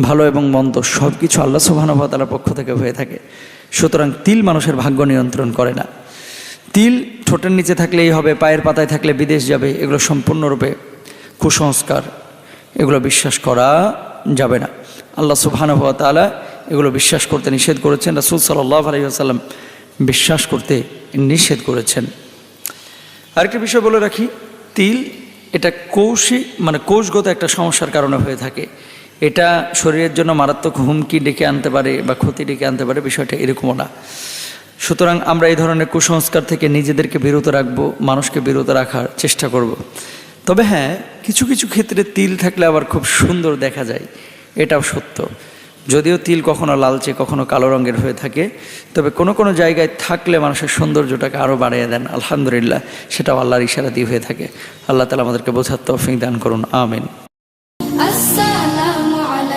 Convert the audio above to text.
ভালো এবং মন্দ সব কিছু আল্লাহ সুবহানাহু ওয়া তাআলার পক্ষ থেকে হয়ে থাকে। সুতরাং তিল মানুষের ভাগ্য নিয়ন্ত্রণ করে না। তিল ঠোঁটের নিচে থাকলেই হবে, পায়ের পাতায় থাকলে বিদেশ যাবে, এগুলো সম্পূর্ণরূপে কুসংস্কার, এগুলো বিশ্বাস করা যাবে না। আল্লাহ সুবহানাহু ওয়া তাআলা এগুলো বিশ্বাস করতে নিষেধ করেছেন, রাসূল সাল্লাল্লাহু আলাইহি ওয়াসাল্লাম বিশ্বাস করতে নিষেধ করেছেন। আরেকটা বিষয় বলে রাখি, তিল এটা কোষগত একটা সমস্যার কারণে হয়ে থাকে। এটা শরীরের জন্য মারাত্মক হুমকি ডেকে আনতে পারে বা ক্ষতি ডেকে আনতে পারে, বিষয়টা এরকমও না। সুতরাং আমরা এই ধরনের কুসংস্কার থেকে নিজেদেরকে বিরত রাখবো, মানুষকে বিরত রাখার চেষ্টা করব। তবে হ্যাঁ, কিছু কিছু ক্ষেত্রে তিল থাকলে আবার খুব সুন্দর দেখা যায়, এটাও সত্য। যদিও তিল কখনো লালচে কখনো কালো রঙের হয়ে থাকে, তবে কোনো কোনো জায়গায় থাকলে মানুষের সৌন্দর্যটাকে আরও বাড়িয়ে দেন, আলহামদুলিল্লাহ। সেটাও আল্লাহর ইশারা দিয়ে হয়ে থাকে। আল্লাহ তাআলা আমাদেরকে বোঝার তৌফিক দান করুন, আমিন।